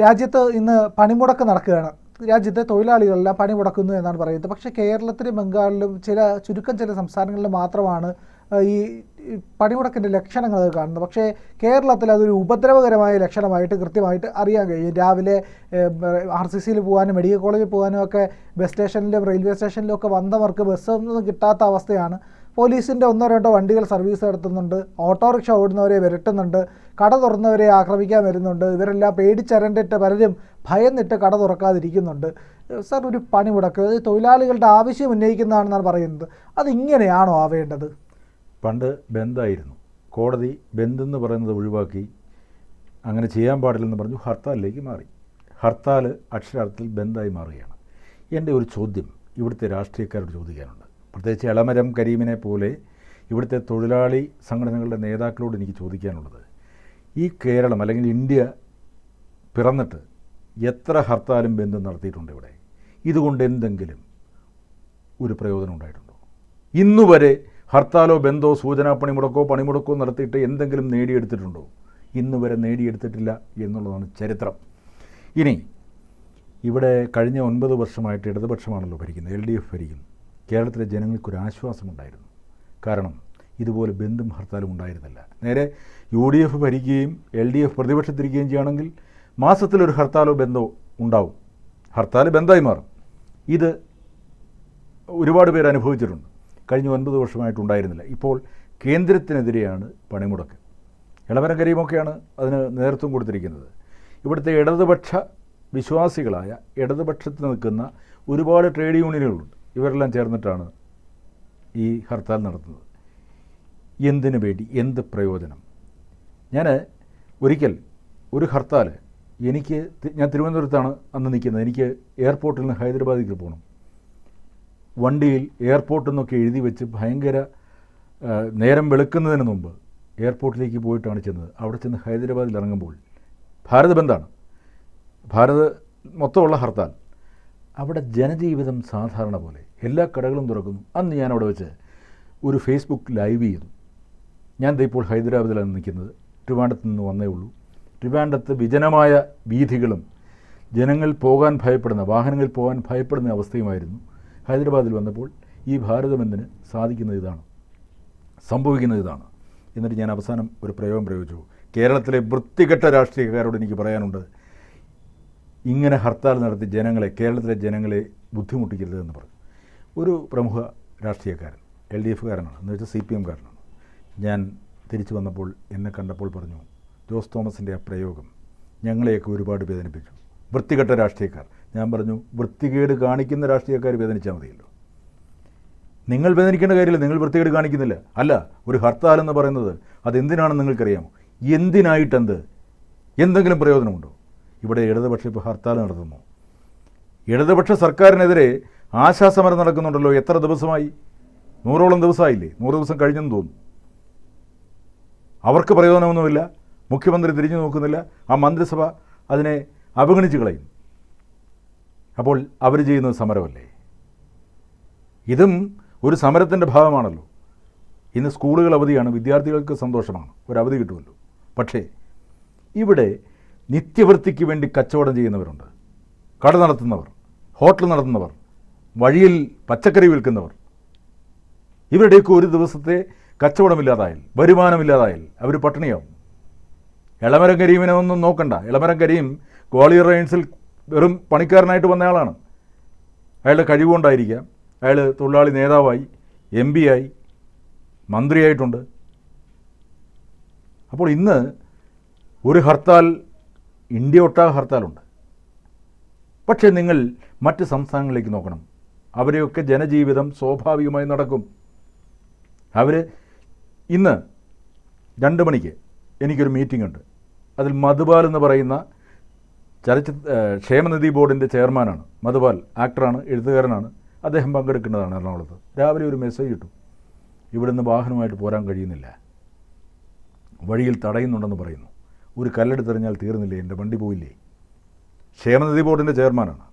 രാജ്യത്ത് ഇന്ന് പണിമുടക്ക് നടക്കുകയാണ്. രാജ്യത്തെ തൊഴിലാളികളെല്ലാം പണിമുടക്കുന്നു എന്നാണ് പറയുന്നത്. പക്ഷേ കേരളത്തിലും ബംഗാളിലും ചുരുക്കം ചില സംസ്ഥാനങ്ങളിൽ മാത്രമാണ് ഈ പണിമുടക്കിൻ്റെ ലക്ഷണങ്ങൾ കാണുന്നത്. പക്ഷേ കേരളത്തിൽ അതൊരു ഉപദ്രവകരമായ ലക്ഷണമായിട്ട് കൃത്യമായിട്ട് അറിയാൻ കഴിയും. രാവിലെ RCCയിൽ പോകാനും മെഡിക്കൽ കോളേജിൽ പോകാനും ഒക്കെ ബസ് സ്റ്റേഷനിലും റെയിൽവേ സ്റ്റേഷനിലും ഒക്കെ വന്നവർക്ക് ബസ്സൊന്നും കിട്ടാത്ത അവസ്ഥയാണ്. പോലീസിൻ്റെ 1-2 വണ്ടികൾ സർവീസ് നടത്തുന്നുണ്ട്, ഓട്ടോറിക്ഷ ഓടുന്നവരെ വിരട്ടുന്നുണ്ട്, കട തുറന്നവരെ ആക്രമിക്കാൻ വരുന്നുണ്ട്. ഇവരെല്ലാം പേടിച്ചരണ്ടിട്ട് പലരും ഭയന്നിട്ട് കട തുറക്കാതിരിക്കുന്നുണ്ട്. സർ, ഒരു പണിമുടക്ക് തൊഴിലാളികളുടെ ആവശ്യം ഉന്നയിക്കുന്നതാണെന്നാണ് പറയുന്നത്. അതിങ്ങനെയാണോ ആവേണ്ടത്? പണ്ട് ബന്ദായിരുന്നു. കോടതി ബന്ദെന്ന് പറയുന്നത് ഒഴിവാക്കി അങ്ങനെ ചെയ്യാൻ പാടില്ലെന്ന് പറഞ്ഞു ഹർത്താലിലേക്ക് മാറി. ഹർത്താൽ അക്ഷരാർത്ഥത്തിൽ ബന്ദായി മാറുകയാണ്. എൻ്റെ ഒരു ചോദ്യം ഇവിടുത്തെ രാഷ്ട്രീയക്കാരോട് ചോദിക്കാനുണ്ട്. പ്രത്യേകിച്ച് എളമരം കരീമിനെ പോലെ ഇവിടുത്തെ തൊഴിലാളി സംഘടനകളുടെ നേതാക്കളോട് എനിക്ക് ചോദിക്കാനുള്ളത്, ഈ കേരളം അല്ലെങ്കിൽ ഇന്ത്യ പിറന്നിട്ട് എത്ര ഹർത്താലും ബന്ധം നടത്തിയിട്ടുണ്ട് ഇവിടെ? ഇതുകൊണ്ട് എന്തെങ്കിലും ഒരു പ്രയോജനം ഉണ്ടായിട്ടുണ്ടോ? ഇന്നുവരെ ഹർത്താലോ ബന്ധോ സൂചനാ പണിമുടക്കോ നടത്തിയിട്ട് എന്തെങ്കിലും നേടിയെടുത്തിട്ടുണ്ടോ? ഇന്നുവരെ നേടിയെടുത്തിട്ടില്ല എന്നുള്ളതാണ് ചരിത്രം. ഇനി ഇവിടെ കഴിഞ്ഞ 9 വർഷമായിട്ട് ഇടതുപക്ഷമാണല്ലോ ഭരിക്കുന്നത്, LDF ഭരിക്കുന്നു. കേരളത്തിലെ ജനങ്ങൾക്കൊരു ആശ്വാസമുണ്ടായിരുന്നു. കാരണം ഇതുപോലെ ബന്ധും ഹർത്താലും ഉണ്ടായിരുന്നില്ല. നേരെ UDF ഭരിക്കുകയും LDF പ്രതിപക്ഷത്തിരിക്കുകയും ചെയ്യുകയാണെങ്കിൽ മാസത്തിലൊരു ഹർത്താലോ ബന്ധോ ഉണ്ടാവും. ഹർത്താൽ ബന്ധായി മാറും. ഇത് ഒരുപാട് പേര് അനുഭവിച്ചിട്ടുണ്ട്. കഴിഞ്ഞ 9 വർഷമായിട്ടുണ്ടായിരുന്നില്ല. ഇപ്പോൾ കേന്ദ്രത്തിനെതിരെയാണ് പണിമുടക്ക്. എളമരം കരീമൊക്കെയാണ് അതിന് നേതൃത്വം കൊടുത്തിരിക്കുന്നത്. ഇവിടുത്തെ ഇടതുപക്ഷ വിശ്വാസികളായ ഇടതുപക്ഷത്ത് നിൽക്കുന്ന ഒരുപാട് ട്രേഡ് യൂണിയനുകളുണ്ട്. ഇവരെല്ലാം ചേർന്നിട്ടാണ് ഈ ഹർത്താൽ നടത്തുന്നത്. എന്തിനു വേണ്ടി? എന്ത് പ്രയോജനം? ഞാൻ ഒരിക്കൽ ഒരു ഹർത്താൽ ഞാൻ തിരുവനന്തപുരത്താണ് അന്ന് നിൽക്കുന്നത്. എനിക്ക് എയർപോർട്ടിൽ നിന്ന് ഹൈദരാബാദിലേക്ക് പോകണം. വണ്ടിയിൽ എയർപോർട്ടിൽ നിന്നൊക്കെ എഴുതി വെച്ച് ഭയങ്കര നേരം വെളുക്കുന്നതിന് മുമ്പ് എയർപോർട്ടിലേക്ക് പോയിട്ടാണ് ചെന്നത്. അവിടെ ചെന്ന് ഹൈദരാബാദിൽ ഇറങ്ങുമ്പോൾ ഭാരത് ബന്ദാണ്, ഭാരത് മൊത്തമുള്ള ഹർത്താൽ. അവിടെ ജനജീവിതം സാധാരണ പോലെ എല്ലാ കടകളും തുറക്കുന്നു. അന്ന് ഞാൻ അവിടെ വെച്ച് ഒരു ഫേസ്ബുക്ക് ലൈവ് ചെയ്തു. ഞാൻ ഇപ്പോൾ ഹൈദരാബാദിലാണ് നിൽക്കുന്നത്. ട്രിവാൻഡ്രത്ത് നിന്ന് വന്നേ ഉള്ളൂ. ട്രിവാൻഡ്രത്ത് വിജനമായ വീഥികളും ജനങ്ങൾ പോകാൻ ഭയപ്പെടുന്ന, വാഹനങ്ങൾ പോകാൻ ഭയപ്പെടുന്ന അവസ്ഥയുമായിരുന്നു. ഹൈദരാബാദിൽ വന്നപ്പോൾ ഈ ഭാരത് ബന്ദിന് സാധിക്കുന്നത് ഇതാണ്, സംഭവിക്കുന്നത് ഇതാണ്. എന്നിട്ട് ഞാൻ അവസാനം ഒരു പ്രയോഗം പ്രയോഗിച്ചു. കേരളത്തിലെ വൃത്തികെട്ട രാഷ്ട്രീയക്കാരോട് എനിക്ക് പറയാനുണ്ട്, ഇങ്ങനെ ഹർത്താൽ നടത്തി കേരളത്തിലെ ജനങ്ങളെ ബുദ്ധിമുട്ടിക്കരുതെന്ന് പറഞ്ഞു. ഒരു പ്രമുഖ രാഷ്ട്രീയക്കാരൻ, LDF കാരനാണ്, എന്ന് വെച്ചാൽ CPM കാരനാണ്. ഞാൻ തിരിച്ചു വന്നപ്പോൾ എന്നെ കണ്ടപ്പോൾ പറഞ്ഞു, ജോസ് തോമസിൻ്റെ ആ പ്രയോഗം ഞങ്ങളെയൊക്കെ ഒരുപാട് വേദനിപ്പിച്ചു. വൃത്തികെട്ട രാഷ്ട്രീയക്കാർ. ഞാൻ പറഞ്ഞു, വൃത്തികേട് കാണിക്കുന്ന രാഷ്ട്രീയക്കാർ വേദനിച്ചാൽ മതിയല്ലോ. നിങ്ങൾ വേദനിക്കേണ്ട കാര്യമില്ല, നിങ്ങൾ വൃത്തികേട് കാണിക്കുന്നില്ല. അല്ല, ഒരു ഹർത്താൽ എന്ന് പറയുന്നത് അതെന്തിനാണെന്ന് നിങ്ങൾക്കറിയാമോ? എന്തിനായിട്ടെന്ത്? എന്തെങ്കിലും പ്രയോജനമുണ്ടോ? ഇവിടെ ഇടതുപക്ഷം ഇപ്പോൾ ഹർത്താൽ നടത്തുന്നു. ഇടതുപക്ഷ സർക്കാരിനെതിരെ ആശാസമരം നടക്കുന്നുണ്ടല്ലോ. എത്ര ദിവസമായി? 100ഓളം ദിവസമായില്ലേ? 100 ദിവസം കഴിഞ്ഞെന്ന് തോന്നുന്നു. അവർക്ക് പ്രയോജനമൊന്നുമില്ല. മുഖ്യമന്ത്രി തിരിഞ്ഞു നോക്കുന്നില്ല. ആ മന്ത്രിസഭ അതിനെ അവഗണിച്ച് കളയും. അപ്പോൾ അവർ ചെയ്യുന്നത് സമരമല്ലേ? ഇതും ഒരു സമരത്തിൻ്റെ ഭാഗമാണല്ലോ. ഇന്ന് സ്കൂളുകൾ അവധിയാണ്, വിദ്യാർത്ഥികൾക്ക് സന്തോഷമാണ്, ഒരു അവധി കിട്ടുമല്ലോ. പക്ഷേ ഇവിടെ നിത്യവൃത്തിക്ക് വേണ്ടി കച്ചവടം ചെയ്യുന്നവരുണ്ട്. കട നടത്തുന്നവർ, ഹോട്ടൽ നടത്തുന്നവർ, വഴിയിൽ പച്ചക്കറി വിൽക്കുന്നവർ. ഇവരുടെയൊക്കെ ഒരു ദിവസത്തെ കച്ചവടമില്ലാതായാൽ, വരുമാനമില്ലാതായാൽ അവർ പട്ടിണിയാവും. എളമരം കരീമിനെ ഒന്നും നോക്കണ്ട. എളമരം കരീം ഗ്വാളിയർ റേഞ്ചിൽ വെറും പണിക്കാരനായിട്ട് വന്നയാളാണ്. അയാളുടെ കഴിവുകൊണ്ടായിരിക്കാം അയാൾ തൊഴിലാളി നേതാവായി, MP ആയി, മന്ത്രിയായിട്ടുണ്ട്. അപ്പോൾ ഇന്ന് ഒരു ഹർത്താൽ, ഇന്ത്യ ഒട്ടാകെ ഹർത്താലുണ്ട്. പക്ഷേ നിങ്ങൾ മറ്റ് സംസ്ഥാനങ്ങളിലേക്ക് നോക്കണം. അവരെയൊക്കെ ജനജീവിതം സ്വാഭാവികമായി നടക്കും. അവർ ഇന്ന് 2 മണിക്ക് എനിക്കൊരു മീറ്റിംഗ് ഉണ്ട്. അതിൽ മധുപാൽ എന്ന് പറയുന്ന ക്ഷേമനിധി ബോർഡിൻ്റെ ചെയർമാനാണ്. മധുപാൽ ആക്ടറാണ്, എഴുത്തുകാരനാണ്. അദ്ദേഹം പങ്കെടുക്കേണ്ടതാണ് എറണാകുളത്ത്. രാവിലെ ഒരു മെസ്സേജ് ഇട്ടു, ഇവിടുന്ന് വാഹനമായിട്ട് പോരാൻ കഴിയുന്നില്ല, വഴിയിൽ തടയുന്നുണ്ടെന്ന് പറയുന്നു. ഒരു കല്ലെടുത്തെറിഞ്ഞാൽ തീർന്നില്ലേ, എൻ്റെ വണ്ടി പോയില്ലേ? ക്ഷേമനിധി ബോർഡിൻ്റെ ചെയർമാനാണ്,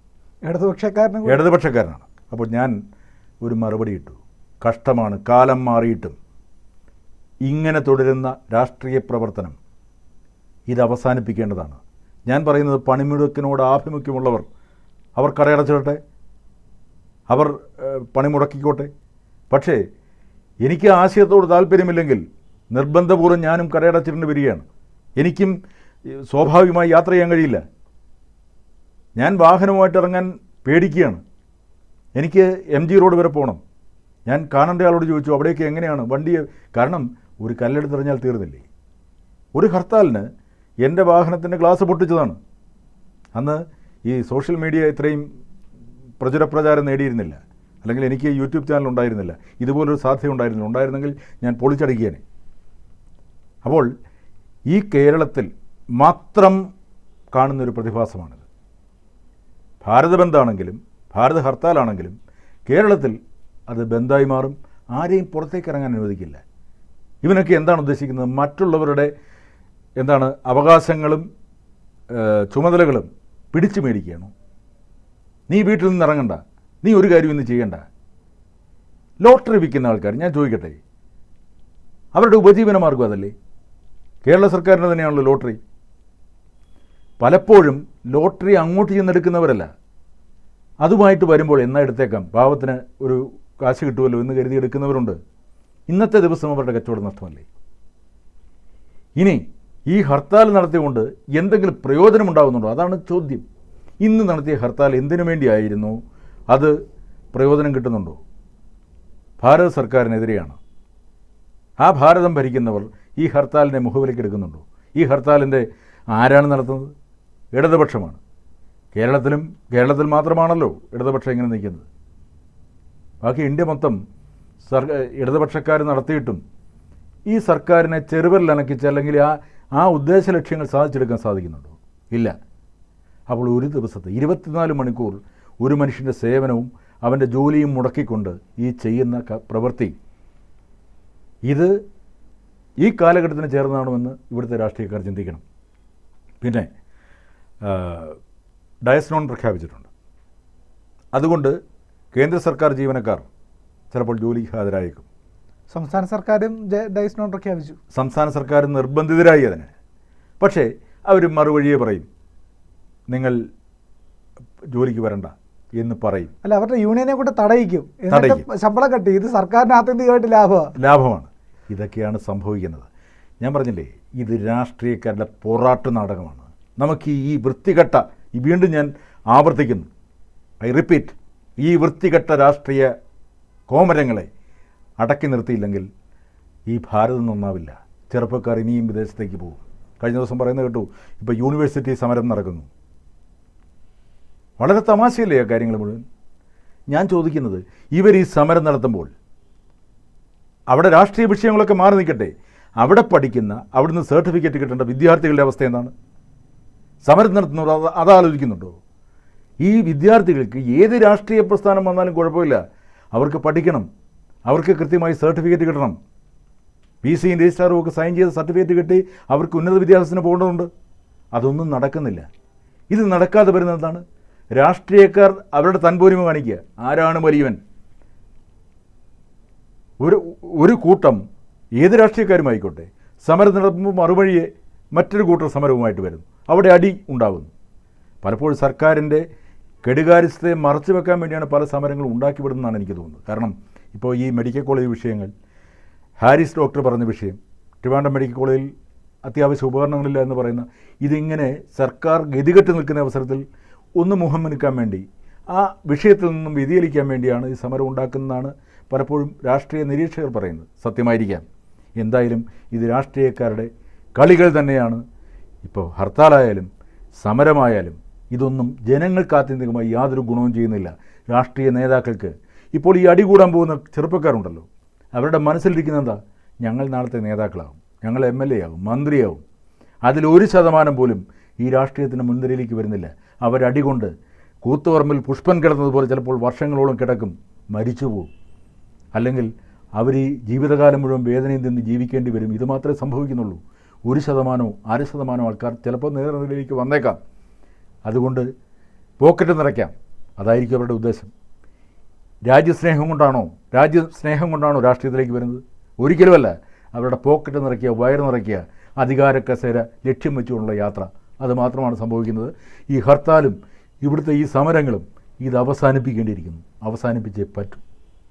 ഇടതുപക്ഷക്കാരനാണ്. അപ്പോൾ ഞാൻ ഒരു മറുപടി ഇട്ടു, കഷ്ടമാണ്, കാലം മാറിയിട്ടും ഇങ്ങനെ തുടരുന്ന രാഷ്ട്രീയ പ്രവർത്തനം ഇത് അവസാനിപ്പിക്കേണ്ടതാണ്. ഞാൻ പറയുന്നത് പണിമുടക്കിനോട് ആഭിമുഖ്യമുള്ളവർ അവർ കടയടച്ചിടട്ടെ, അവർ പണിമുടക്കിക്കോട്ടെ. പക്ഷേ എനിക്ക് ആശയത്തോട് താല്പര്യമില്ലെങ്കിൽ നിർബന്ധപൂർവ്വം ഞാനും കടയടച്ചിട്ട് വരികയാണ്. എനിക്കും സ്വാഭാവികമായി യാത്ര ചെയ്യാൻ കഴിയില്ല. ഞാൻ വാഹനവുമായിട്ട് ഇറങ്ങാൻ പേടിക്കുകയാണ്. എനിക്ക് MG റോഡ് വരെ പോകണം. ഞാൻ കാണേണ്ട ആളോട് ചോദിച്ചു അവിടേക്ക് എങ്ങനെയാണ് വണ്ടി, കാരണം ഒരു കല്ലെടുത്തെറിഞ്ഞാൽ തീർന്നില്ലേ. ഒരു ഹർത്താലിന് എൻ്റെ വാഹനത്തിൻ്റെ ഗ്ലാസ് പൊട്ടിച്ചതാണ്. അന്ന് ഈ സോഷ്യൽ മീഡിയ ഇത്രയും പ്രചാരം നേടിയിരുന്നില്ല, അല്ലെങ്കിൽ എനിക്ക് യൂട്യൂബ് ചാനൽ ഉണ്ടായിരുന്നില്ല, ഇതുപോലൊരു സാധ്യത ഉണ്ടായിരുന്നെങ്കിൽ ഞാൻ പൊളിച്ചടുക്കിയേനെ. അപ്പോൾ ഈ കേരളത്തിൽ മാത്രം കാണുന്നൊരു പ്രതിഭാസമാണിത്. ഭാരത ബന്ദാണെങ്കിലും ഭാരത ഹർത്താലാണെങ്കിലും കേരളത്തിൽ അത് ബന്ദായി മാറും. ആരെയും പുറത്തേക്ക് ഇറങ്ങാൻ അനുവദിക്കില്ല. ഇവനൊക്കെ എന്താണ് ഉദ്ദേശിക്കുന്നത്? മറ്റുള്ളവരുടെ അവകാശങ്ങളും ചുമതലകളും പിടിച്ചു മേടിക്കുകയാണോ? നീ വീട്ടിൽ നിന്ന് ഇറങ്ങണ്ട, നീ ഒരു കാര്യം ഇന്ന് ചെയ്യണ്ട. ലോട്ടറി വിൽക്കുന്ന ആൾക്കാർ, ഞാൻ ചോദിക്കട്ടെ, അവരുടെ ഉപജീവന മാർഗം അതല്ലേ? കേരള സർക്കാരിന് തന്നെയാണല്ലോ ലോട്ടറി. പലപ്പോഴും ലോട്ടറി അങ്ങോട്ട് ചെന്നെടുക്കുന്നവരല്ല, അതുമായിട്ട് വരുമ്പോൾ എന്നാ എടുത്തേക്കാം, പാവത്തിന് ഒരു കാശ് കിട്ടുമല്ലോ എന്ന് കരുതി എടുക്കുന്നവരുണ്ട്. ഇന്നത്തെ ദിവസം അവരുടെ കച്ചവടം നഷ്ടമല്ലേ? ഇനി ഈ ഹർത്താൽ നടത്തിക്കൊണ്ട് എന്തെങ്കിലും പ്രയോജനമുണ്ടാകുന്നുണ്ടോ? അതാണ് ചോദ്യം. ഇന്ന് നടത്തിയ ഹർത്താൽ എന്തിനു വേണ്ടിയായിരുന്നു? അത് പ്രയോജനം കിട്ടുന്നുണ്ടോ? ഭാരത സർക്കാരിനെതിരെയാണ്. ആ ഭാരതം ഭരിക്കുന്നവർ ഈ ഹർത്താലിനെ മുഖവിലേക്ക് എടുക്കുന്നുണ്ടോ? ഈ ഹർത്താലിൻ്റെ ആരാണ് നടത്തുന്നത്? ഇടതുപക്ഷമാണ്. കേരളത്തിൽ മാത്രമാണല്ലോ ഇടതുപക്ഷം ഇങ്ങനെ നിൽക്കുന്നത്. ബാക്കി ഇന്ത്യ മൊത്തം ഇടതുപക്ഷക്കാർ നടത്തിയിട്ടും ഈ സർക്കാരിനെ ചെറുവിരലനക്കിച്ച് അല്ലെങ്കിൽ ആ ഉദ്ദേശ ലക്ഷ്യങ്ങൾ സാധിച്ചെടുക്കാൻ സാധിക്കുന്നുണ്ടോ? ഇല്ല. അപ്പോൾ ഒരു ദിവസത്തെ 24 മണിക്കൂർ ഒരു മനുഷ്യൻ്റെ സേവനവും അവൻ്റെ ജോലിയും മുടക്കിക്കൊണ്ട് ഈ ചെയ്യുന്ന പ്രവൃത്തി, ഇത് ഈ കാലഘട്ടത്തിന് ചേർന്നതാണെന്ന് ഇവിടുത്തെ രാഷ്ട്രീയക്കാർ ചിന്തിക്കണം. പിന്നെ ഡയസ് നോൺ പ്രഖ്യാപിച്ചിട്ടുണ്ട്. അതുകൊണ്ട് കേന്ദ്ര സർക്കാർ ജീവനക്കാർ ചിലപ്പോൾ ജോലിക്ക് ഹാജരായേക്കും. സംസ്ഥാന സർക്കാരും ഡയസ് നോൺ പ്രഖ്യാപിച്ചു. സംസ്ഥാന സർക്കാർ നിർബന്ധിതരായി അതിന്. പക്ഷേ അവർ മറുവഴിയെ പറയും, നിങ്ങൾ ജോലിക്ക് വരണ്ട എന്ന് പറയും. അല്ല, അവരുടെ യൂണിയനെ കൂടെ തടയിക്കും. ശമ്പളം കട്ടി. ഇത് സർക്കാരിന് ആത്യന്തികമായിട്ട് ലാഭമാണ്. ഇതൊക്കെയാണ് സംഭവിക്കുന്നത്. ഞാൻ പറഞ്ഞില്ലേ, ഇത് രാഷ്ട്രീയക്കാരുടെ പൊറാട്ട് നാടകമാണ്. നമുക്ക് ഈ വൃത്തികെട്ട, വീണ്ടും ഞാൻ ആവർത്തിക്കുന്നു, ഐ റിപ്പീറ്റ്, ഈ വൃത്തികെട്ട രാഷ്ട്രീയ കോമരങ്ങളെ അടക്കി നിർത്തിയില്ലെങ്കിൽ ഈ ഭാരതം നന്നാവില്ല. ചെറുപ്പക്കാർ ഇനിയും വിദേശത്തേക്ക് പോകും. കഴിഞ്ഞ ദിവസം പറയുന്നത് കേട്ടു, ഇപ്പോൾ യൂണിവേഴ്സിറ്റി സമരം നടക്കുന്നു. വളരെ തമാശയല്ലേ ആ കാര്യങ്ങൾ മുഴുവൻ? ഞാൻ ചോദിക്കുന്നത്, ഇവർ ഈ സമരം നടത്തുമ്പോൾ അവിടെ രാഷ്ട്രീയ വിഷയങ്ങളൊക്കെ മാറി നിൽക്കട്ടെ, അവിടെ പഠിക്കുന്ന, അവിടുന്ന് സർട്ടിഫിക്കറ്റ് കിട്ടേണ്ട വിദ്യാർത്ഥികളുടെ അവസ്ഥ എന്താണ്? സമരം നടത്തുന്നവർ അതാലോചിക്കുന്നുണ്ടോ? ഈ വിദ്യാർത്ഥികൾക്ക് ഏത് രാഷ്ട്രീയ പ്രസ്ഥാനം വന്നാലും കുഴപ്പമില്ല, അവർക്ക് പഠിക്കണം, അവർക്ക് കൃത്യമായി സർട്ടിഫിക്കറ്റ് കിട്ടണം. PC-യും രജിസ്ട്രാറും ഒക്കെ സൈൻ ചെയ്ത് സർട്ടിഫിക്കറ്റ് കിട്ടി അവർക്ക് ഉന്നത വിദ്യാഭ്യാസത്തിന് പോകേണ്ടതുണ്ട്. അതൊന്നും നടക്കുന്നില്ല. ഇത് നടക്കാതെ വരുന്നത് എന്താണ്? രാഷ്ട്രീയക്കാർ അവരുടെ തൻപോരിമ കാണിക്കുക. ആരാണ് വലിയവൻ? ഒരു കൂട്ടം, ഏത് രാഷ്ട്രീയക്കാരുമായിക്കോട്ടെ, സമരം നടത്തുമ്പോൾ മറുവഴിയെ മറ്റൊരു കൂട്ടർ സമരവുമായിട്ട് വരുന്നു. അവിടെ അടി ഉണ്ടാകുന്നു. പലപ്പോഴും സർക്കാരിൻ്റെ കെടുകാര്യസ്ഥതയെ മറച്ചു വെക്കാൻ വേണ്ടിയാണ് പല സമരങ്ങളും ഉണ്ടാക്കിവിടുന്നതാണ് എനിക്ക് തോന്നുന്നത്. കാരണം ഇപ്പോൾ ഈ മെഡിക്കൽ കോളേജ് വിഷയങ്ങൾ, ഹാരിസ് ഡോക്ടർ പറഞ്ഞ വിഷയം, ട്രിവാൻഡ്രം മെഡിക്കൽ കോളേജിൽ അത്യാവശ്യ ഉപകരണങ്ങളില്ല എന്ന് പറയുന്ന, ഇതിങ്ങനെ സർക്കാർ ഗതികെട്ട് നിൽക്കുന്ന അവസരത്തിൽ ഒന്ന് മുഖം മിനുക്കാൻ വേണ്ടി, ആ വിഷയത്തിൽ നിന്നും വ്യതിചലിക്കാൻ വേണ്ടിയാണ് ഈ സമരം ഉണ്ടാക്കുന്നതാണ് പലപ്പോഴും രാഷ്ട്രീയ നിരീക്ഷകർ പറയുന്നത്. സത്യമായിരിക്കാം. എന്തായാലും ഇത് രാഷ്ട്രീയക്കാരുടെ കളികൾ തന്നെയാണ്. ഇപ്പോൾ ഹർത്താലായാലും സമരമായാലും ഇതൊന്നും ജനങ്ങൾക്ക് ആത്യന്തികമായി യാതൊരു ഗുണവും ചെയ്യുന്നില്ല. രാഷ്ട്രീയ നേതാക്കൾക്ക് ഇപ്പോൾ ഈ അടികൂടാൻ പോകുന്ന ചെറുപ്പക്കാരുണ്ടല്ലോ, അവരുടെ മനസ്സിലിരിക്കുന്ന എന്താ? ഞങ്ങൾ നാളത്തെ നേതാക്കളാകും, ഞങ്ങൾ MLA ആകും, മന്ത്രിയാകും. അതിൽ 1% പോലും ഈ രാഷ്ട്രീയത്തിന് മുൻനിരയിലേക്ക് വരുന്നില്ല. അവരടികൊണ്ട് കൂത്തുപറമ്പിൽ പുഷ്പൻ കിടന്നതുപോലെ ചിലപ്പോൾ വർഷങ്ങളോളം കിടക്കും, മരിച്ചു പോകും. അല്ലെങ്കിൽ അവർ ഈ ജീവിതകാലം മുഴുവൻ വേദനയിൽ നിന്ന് ജീവിക്കേണ്ടി വരും. ഇത് മാത്രമേ സംഭവിക്കുന്നുള്ളൂ. 1%, 1% ആൾക്കാർ ചിലപ്പോൾ നേതൃനിരയിലേക്ക് വന്നേക്കാം. അതുകൊണ്ട് പോക്കറ്റ് നിറയ്ക്കാം, അതായിരിക്കും അവരുടെ ഉദ്ദേശം. രാജ്യസ്നേഹം കൊണ്ടാണോ രാഷ്ട്രീയത്തിലേക്ക് വരുന്നത്? ഒരിക്കലുമല്ല. അവരുടെ പോക്കറ്റ് നിറയ്ക്കുക, വയറ് നിറയ്ക്കുക, അധികാര കസേര ലക്ഷ്യം വെച്ചുകൊണ്ടുള്ള യാത്ര, അത് മാത്രമാണ് സംഭവിക്കുന്നത്. ഈ ഹർത്താലും ഇവിടുത്തെ ഈ സമരങ്ങളും ഇത് അവസാനിപ്പിക്കേണ്ടിയിരിക്കുന്നു, അവസാനിപ്പിച്ചേ പറ്റും.